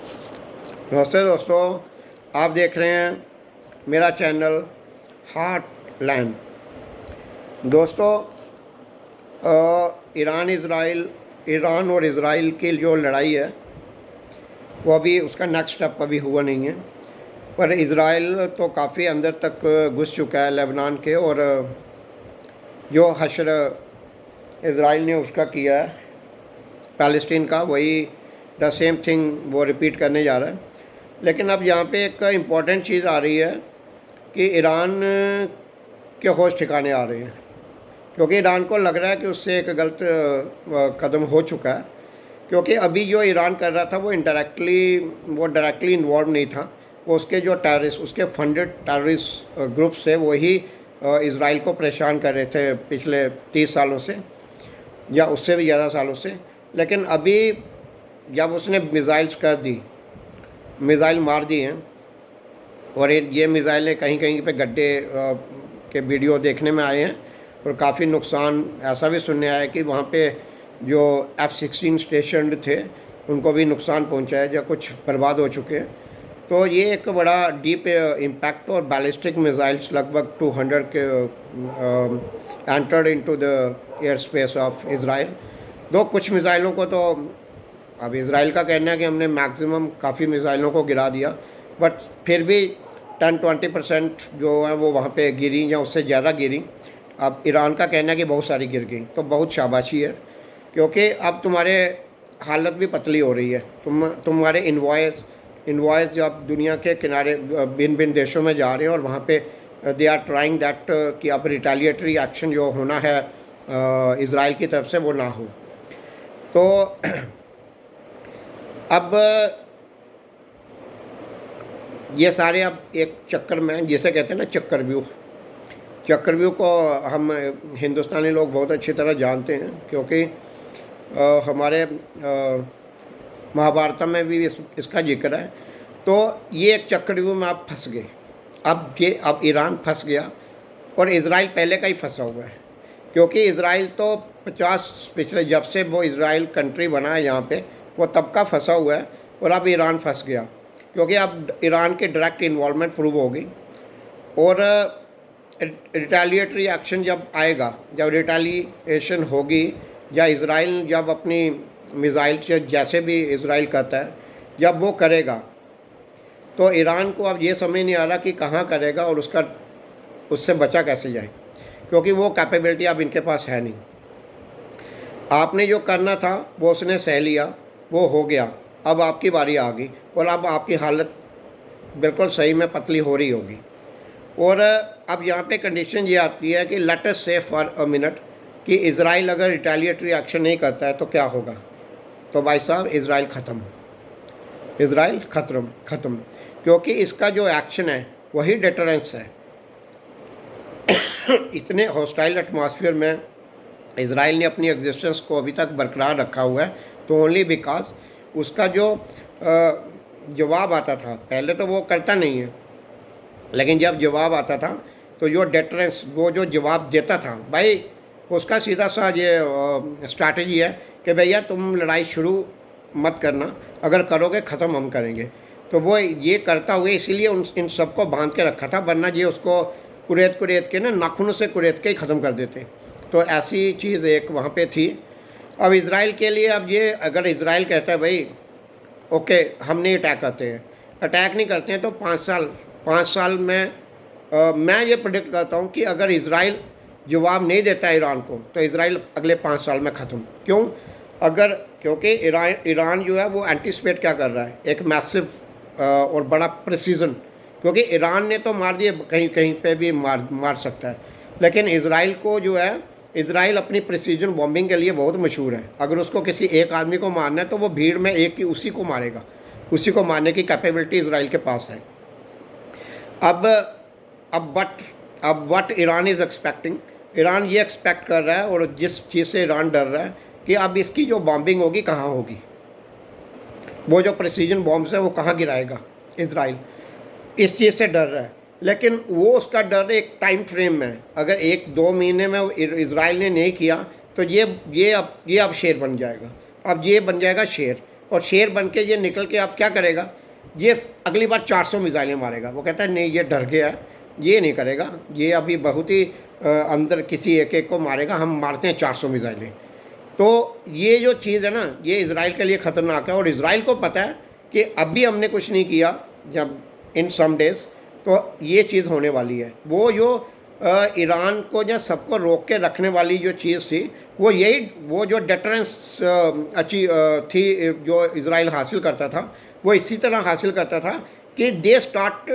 नमस्ते दोस्तों, आप देख रहे हैं मेरा चैनल हार्टलैंड। दोस्तों, ईरान और इज़राइल की जो लड़ाई है वो अभी उसका नेक्स्ट स्टेप अभी हुआ नहीं है, पर इज़राइल तो काफ़ी अंदर तक घुस चुका है लेबनान के, और जो हशर इज़राइल ने उसका किया है पैलेस्टीन का, वही द सेम थिंग वो रिपीट करने जा रहा है। लेकिन अब यहाँ पे एक इम्पॉर्टेंट चीज़ आ रही है कि ईरान के होश ठिकाने आ रहे हैं, क्योंकि ईरान को लग रहा है कि उससे एक गलत कदम हो चुका है। क्योंकि अभी जो ईरान कर रहा था वो डायरेक्टली इन्वॉल्व नहीं था। वो उसके जो टेररिस्ट, उसके फंडेड टेररिस्ट ग्रुप्स थे, वही इज़राइल को परेशान कर रहे थे पिछले 30 सालों से या उससे भी ज़्यादा सालों से। लेकिन अभी जब उसने मिज़ाइल मार दी हैं, और ये मिज़ाइलें कहीं कहीं पे गड्ढे के वीडियो देखने में आए हैं, और काफ़ी नुकसान ऐसा भी सुनने आया कि वहाँ पे जो F-16 स्टेशन थे उनको भी नुकसान पहुँचा है या कुछ बर्बाद हो चुके हैं। तो ये एक बड़ा डीप इम्पैक्ट, और बैलिस्टिक मिज़ाइल्स लगभग 200 के entered into the air space of Israel. दो कुछ मिज़ाइलों को तो अब इज़राइल का कहना है कि हमने मैक्सिमम काफ़ी मिज़ाइलों को गिरा दिया, बट फिर भी 10-20% जो है वो वहाँ पे गिरी या उससे ज़्यादा गिरी। अब ईरान का कहना है कि बहुत सारी गिर गई, तो बहुत शाबाशी है, क्योंकि अब तुम्हारे हालत भी पतली हो रही है। तुम्हारे इन्वॉइस जो आप दुनिया के किनारे भिन्न देशों में जा रहे हैं, और वहाँ पे दे आर ट्राइंग दैट कि अब रिटेलिएटरी एक्शन जो होना है इज़राइल की तरफ से वो ना हो। तो अब ये सारे अब एक चक्कर में, जिसे कहते हैं ना चक्रव्यूह को हम हिंदुस्तानी लोग बहुत अच्छी तरह जानते हैं, क्योंकि हमारे महाभारत में भी इसका जिक्र है। तो ये एक चक्रव्यूह में आप फंस गए। अब ईरान फंस गया, और इज़राइल पहले का ही फंसा हुआ है, क्योंकि इज़राइल तो पिछले जब से वो इज़राइल कंट्री बना है यहाँ पे, वो तब का फंसा हुआ है। और अब ईरान फंस गया, क्योंकि अब ईरान की डायरेक्ट इन्वॉल्वमेंट प्रूव हो गई। और रिटेलिएटरी एक्शन जब आएगा, जब रिटेलिएशन होगी, या इज़राइल जब अपनी मिज़ाइल से, जैसे भी इज़राइल कहता है, जब वो करेगा, तो ईरान को अब ये समझ नहीं आ रहा कि कहाँ करेगा और उससे बचा कैसे जाए, क्योंकि वो कैपेबिलिटी अब इनके पास है नहीं। आपने जो करना था वो उसने सह लिया, वो हो गया। अब आपकी बारी आ गई, और अब आपकी हालत बिल्कुल सही में पतली हो रही होगी। और अब यहाँ पे कंडीशन ये आती है कि लेट अस से फॉर अ मिनट कि इज़राइल अगर रिटेलिएटरी एक्शन नहीं करता है तो क्या होगा। तो भाई साहब, इज़राइल ख़त्म, क्योंकि इसका जो एक्शन है वही डिटरेंस है। इतने हॉस्टाइल एटमॉस्फेयर में इज़राइल ने अपनी एग्जिस्टेंस को अभी तक बरकरार रखा हुआ है, तो ओनली बिकॉज उसका जो जवाब आता था, पहले तो वो करता नहीं है, लेकिन जब जवाब आता था तो जो डिटरेंस, वो जो जवाब देता था भाई, उसका सीधा सा ये स्ट्रैटेजी है कि भैया तुम लड़ाई शुरू मत करना, अगर करोगे ख़त्म हम करेंगे। तो वो ये करता हुए इसीलिए इन सबको बांध के रखा था, वरना ये उसको कुरेद के ना नाखूनों से कुरेद के ही ख़त्म कर देते। तो ऐसी चीज़ एक वहाँ पे थी। अब इज़राइल के लिए, अब ये अगर इज़राइल कहता है भाई ओके हम नहीं अटैक नहीं करते हैं, तो 5 साल में मैं ये प्रेडिक्ट करता हूँ कि अगर इज़राइल जवाब नहीं देता है ईरान को, तो इज़राइल अगले 5 साल में ख़त्म। क्यों? क्योंकि ईरान जो है वो एंटीसिपेट क्या कर रहा है, एक मैसिव और बड़ा प्रिसीजन, क्योंकि ईरान ने तो मार दिए, कहीं कहीं पे भी मार सकता है, लेकिन इज़राइल को जो है, इज़राइल अपनी प्रिसीजन बॉम्बिंग के लिए बहुत मशहूर है। अगर उसको किसी एक आदमी को मारना है तो वो भीड़ में उसी को मारेगा, उसी को मारने की कैपेबिलिटी इज़राइल के पास है। अब what Iran is expecting, Iran ये एक्सपेक्ट कर रहा है, और जिस चीज़ से ईरान डर रहा है कि अब इसकी जो बॉम्बिंग होगी कहाँ होगी, वो जो प्रिसीजन बॉम्ब्स है वो कहाँ गिराएगा इज़राइल, इस चीज़ से डर रहा है। लेकिन वो उसका डर एक टाइम फ्रेम में है। अगर 1-2 महीने में इज़राइल ने नहीं किया तो ये अब शेर बन जाएगा। अब ये बन जाएगा शेर। और शेर बन के ये निकल के अब क्या करेगा, ये अगली बार 400 मिसाइलें मारेगा। वो कहता है नहीं, ये डर गया है, ये नहीं करेगा, ये अभी बहुत ही अंदर किसी एक एक को मारेगा, हम मारते हैं 400 मिसाइलें। तो ये जो चीज़ है ना, ये इज़राइल के लिए ख़तरनाक है। और इज़राइल को पता है कि अभी हमने कुछ नहीं किया, जब इन सम डेज़ तो ये चीज़ होने वाली है। वो जो ईरान को या सबको रोक के रखने वाली जो चीज़ थी, वो यही, वो जो डेटरेंस अच्छी थी जो इज़राइल हासिल करता था, वो इसी तरह हासिल करता था कि they start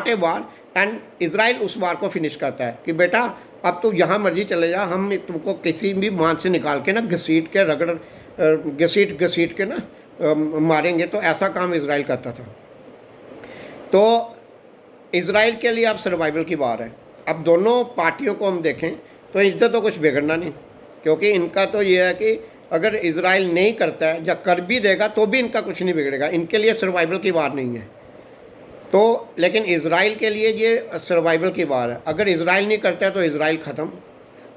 A war and Israel उस वार को फिनिश करता है कि बेटा अब तू जहाँ मर्जी चले जा, हम तुमको किसी भी मान से निकाल के ना घसीट के घसीट के ना मारेंगे। तो ऐसा काम इज़राइल करता था। तो इज़राइल के लिए अब सर्वाइवल की बात है। अब दोनों पार्टियों को हम देखें तो इनसे तो कुछ बिगड़ना नहीं, क्योंकि इनका तो ये है कि अगर इज़राइल नहीं करता है या कर भी देगा तो भी इनका कुछ नहीं बिगड़ेगा, इनके लिए सर्वाइवल की बात नहीं है। तो लेकिन इज़राइल के लिए ये सर्वाइवल की बात है। अगर इज़राइल नहीं करता है तो इज़राइल ख़त्म,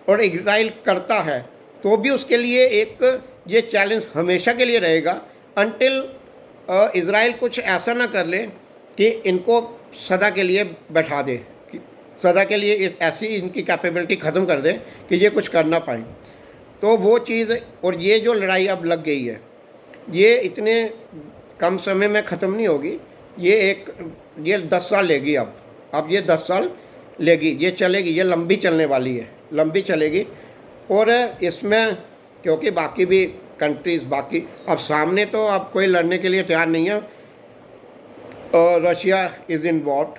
और इज़राइल करता है तो भी उसके लिए एक ये चैलेंज हमेशा के लिए रहेगा, अनटिल इज़राइल कुछ ऐसा ना कर ले कि इनको सदा के लिए बैठा दे, सदा के लिए इस ऐसी इनकी कैपेबिलिटी ख़त्म कर दे कि ये कुछ कर ना पाए। तो वो चीज़, और ये जो लड़ाई अब लग गई है, ये इतने कम समय में ख़त्म नहीं होगी। ये 10 साल लेगी। अब ये 10 साल लेगी, ये चलेगी, ये लंबी चलने वाली है, लंबी चलेगी। और इसमें क्योंकि बाकी भी कंट्रीज़, बाकी अब सामने तो अब कोई लड़ने के लिए तैयार नहीं है। और रशिया इज़ इन्वॉल्व,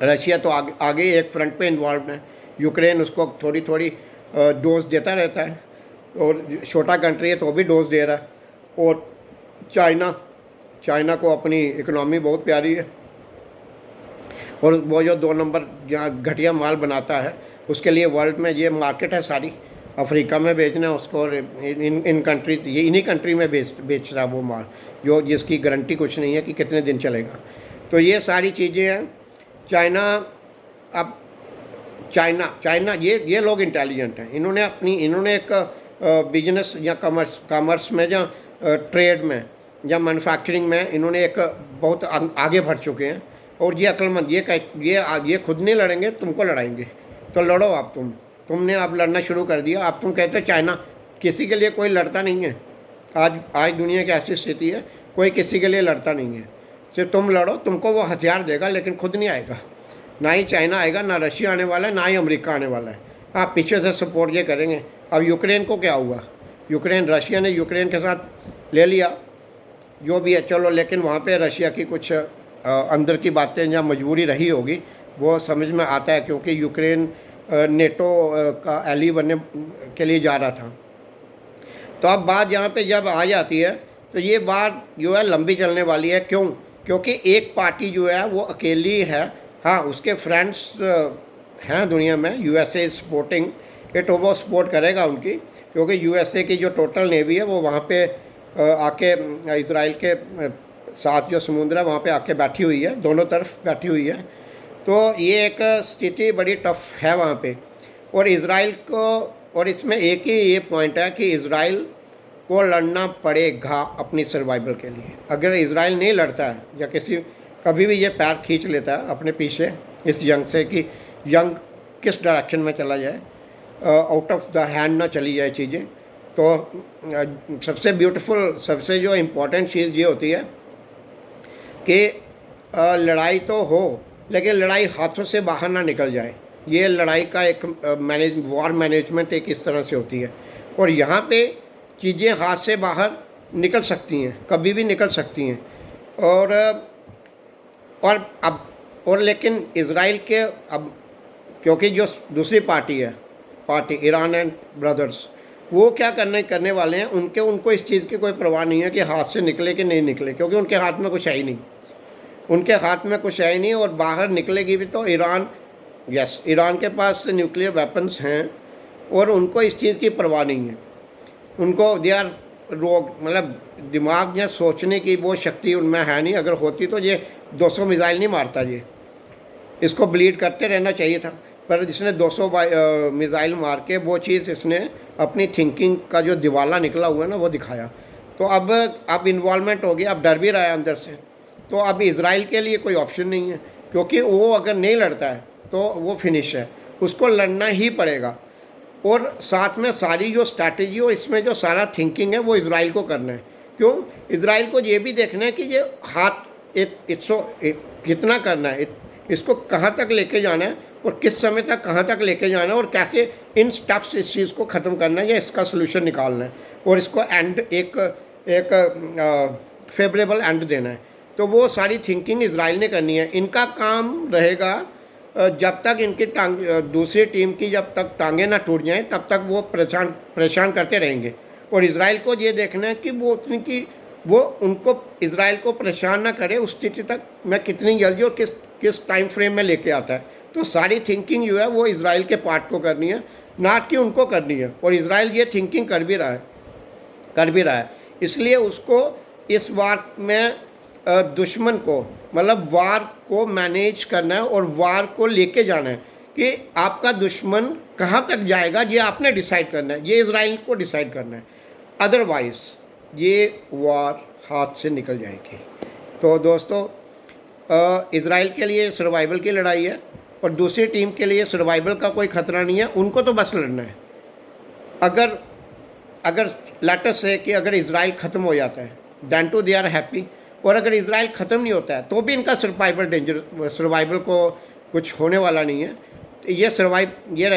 रशिया तो आगे एक फ्रंट पे इन्वॉल्व है। यूक्रेन उसको थोड़ी थोड़ी डोज देता रहता है, और छोटा कंट्री है तो भी डोज दे रहा है। और चाइना को अपनी इकोनॉमी बहुत प्यारी है, और वो जो 2 नंबर जहाँ घटिया माल बनाता है, उसके लिए वर्ल्ड में ये मार्केट है सारी। अफ्रीका में बेचना है उसको, और इन कंट्रीज, ये इन्हीं कंट्री में बेच रहा है वो माल, जो जिसकी गारंटी कुछ नहीं है कि कितने दिन चलेगा। तो ये सारी चीज़ें हैं। चाइना ये लोग इंटेलिजेंट हैं। इन्होंने एक बिजनेस या कॉमर्स में या ट्रेड में या मैन्युफैक्चरिंग में इन्होंने एक बहुत आगे बढ़ चुके हैं। और ये अक्लमंद, ये खुद नहीं लड़ेंगे, तुमको लड़ाएंगे। तो लड़ो आप, तुमने आप लड़ना शुरू कर दिया। आप तुम कहते हो चाइना, किसी के लिए कोई लड़ता नहीं है। आज दुनिया की ऐसी स्थिति है, कोई किसी के लिए लड़ता नहीं है। सिर्फ तुम लड़ो, तुमको वो हथियार देगा लेकिन खुद नहीं आएगा। ना ही चाइना आएगा, ना रशिया आने वाला है, ना ही अमेरिका आने वाला है। आप पीछे से सपोर्ट ये करेंगे। अब यूक्रेन को क्या हुआ, रशिया ने यूक्रेन के साथ ले लिया, जो भी है चलो, लेकिन वहाँ पे रशिया की कुछ अंदर की बातें या मजबूरी रही होगी, वो समझ में आता है, क्योंकि यूक्रेन नेटो का एली बनने के लिए जा रहा था। तो अब बात यहाँ पे जब आ जाती है तो ये बात जो है लंबी चलने वाली है। क्योंकि एक पार्टी जो है वो अकेली है। हाँ, उसके फ्रेंड्स हैं दुनिया में, यूएसए इज सपोर्टिंग इट, वो सपोर्ट करेगा उनकी, क्योंकि यूएसए की जो टोटल नेवी है वो वहाँ पे आके इज़राइल के साथ जो समुद्र है वहाँ पे आके बैठी हुई है, दोनों तरफ बैठी हुई है। तो ये एक स्थिति बड़ी टफ है वहाँ पे। और इज़राइल को, और इसमें एक ही ये पॉइंट है कि इज़राइल को लड़ना पड़ेगा अपनी सर्वाइवल के लिए। अगर इज़राइल नहीं लड़ता है या कभी भी ये पैर खींच लेता है अपने पीछे इस जंग से कि जंग किस डायरेक्शन में चला जाए, आउट ऑफ द हैंड ना चली जाए चीज़ें, तो सबसे ब्यूटीफुल, सबसे जो इम्पोर्टेंट चीज़ ये होती है कि लड़ाई तो हो लेकिन लड़ाई हाथों से बाहर ना निकल जाए। ये लड़ाई का एक वॉर मैनेजमेंट एक इस तरह से होती है। और यहाँ पे चीज़ें हाथ से बाहर निकल सकती हैं, कभी भी निकल सकती हैं। और लेकिन इज़राइल के अब, क्योंकि जो दूसरी पार्टी ईरान एंड ब्रदर्स, वो क्या करने वाले हैं, उनको इस चीज़ की कोई परवाह नहीं है कि हाथ से निकले कि नहीं निकले, क्योंकि उनके हाथ में कुछ है ही नहीं, उनके हाथ में कुछ है ही नहीं। और बाहर निकलेगी भी तो ईरान के पास न्यूक्लियर वेपन्स हैं, और उनको इस चीज़ की परवाह नहीं है। उनको दे आर रोग, मतलब दिमाग या सोचने की वो शक्ति उनमें है नहीं। अगर होती तो ये 200 मिसाइल नहीं मारता, ये इसको ब्लीड करते रहना चाहिए था। पर जिसने 200 मिज़ाइल मार के वो चीज़ इसने अपनी थिंकिंग का जो दिवाला निकला हुआ है ना वो दिखाया। तो अब इन्वॉल्वमेंट हो गया, अब डर भी रहा है अंदर से। तो अब इज़राइल के लिए कोई ऑप्शन नहीं है, क्योंकि वो अगर नहीं लड़ता है तो वो फिनिश है, उसको लड़ना ही पड़ेगा। और साथ में सारी जो स्ट्रैटेजी और इसमें जो सारा थिंकिंग है वो इज़राइल को करना है। क्यों? इज़राइल को ये भी देखना है कि ये हाथ इसको कितना करना है, इसको कहाँ तक लेके जाना है और किस समय तक कहाँ तक लेके जाना है और कैसे इन स्टेप्स इस चीज़ को ख़त्म करना है या इसका सोल्यूशन निकालना है और इसको एंड एक फेवरेबल एंड देना है। तो वो सारी थिंकिंग इज़राइल ने करनी है। इनका काम रहेगा जब तक इनकी दूसरी टीम की जब तक टांगें ना टूट जाएं तब तक वो परेशान करते रहेंगे। और इज़राइल को ये देखना है कि वो उनको इज़राइल को परेशान ना करे उस स्थिति तक मैं कितनी जल्दी और किस टाइम फ्रेम में लेके आता है। तो सारी थिंकिंग जो है वो इज़राइल के पार्ट को करनी है, नाट कि उनको करनी है। और इज़राइल ये थिंकिंग कर भी रहा है। इसलिए उसको इस वार में दुश्मन को मतलब वार को मैनेज करना है और वार को लेके जाना है कि आपका दुश्मन कहाँ तक जाएगा, ये आपने डिसाइड करना है, ये इज़राइल को डिसाइड करना है। अदरवाइज़ ये वार हाथ से निकल जाएगी। तो दोस्तों, इज़राइल के लिए सर्वाइवल की लड़ाई है और दूसरी टीम के लिए सर्वाइवल का कोई ख़तरा नहीं है, उनको तो बस लड़ना है। अगर लेट्स से कि अगर इज़राइल ख़त्म हो जाता है then to they are happy, और अगर इज़राइल ख़त्म नहीं होता है तो भी इनका सर्वाइवल को कुछ होने वाला नहीं है। तो ये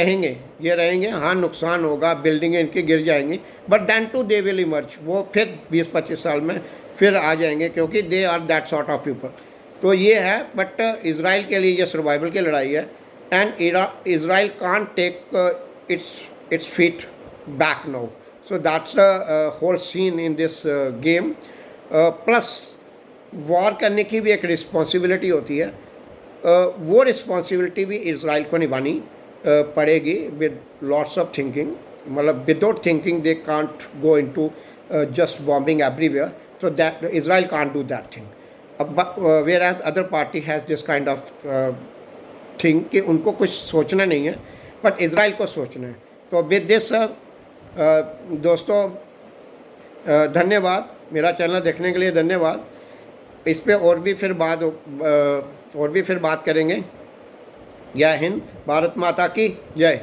रहेंगे। हाँ, नुकसान होगा, बिल्डिंगें इनकी गिर जाएंगी, but then to they will emerge. वो फिर 20-25 साल में फिर आ जाएंगे, क्योंकि they are that sort of people. तो ये है, बट इज़राइल के लिए ये सर्वाइवल की लड़ाई है। And Israel can't take its feet back now. So that's a whole scene in this game. Plus war करने की भी एक रिस्पॉन्सिबिलिटी होती है, वो रिस्पॉन्सिबिलिटी भी इज़राइल को निभानी पड़ेगी विद लॉट्स ऑफ थिंकिंग। मतलब without thinking they can't go into just bombing everywhere. तो that Israel can't do that thing. अब whereas other party has this kind of thing कि उनको कुछ सोचना नहीं है, बट इज़राइल को सोचना है। तो विद दिस दोस्तों, धन्यवाद, मेरा चैनल देखने के लिए धन्यवाद। इस पे और भी फिर बात करेंगे। जय हिंद, भारत माता की जय।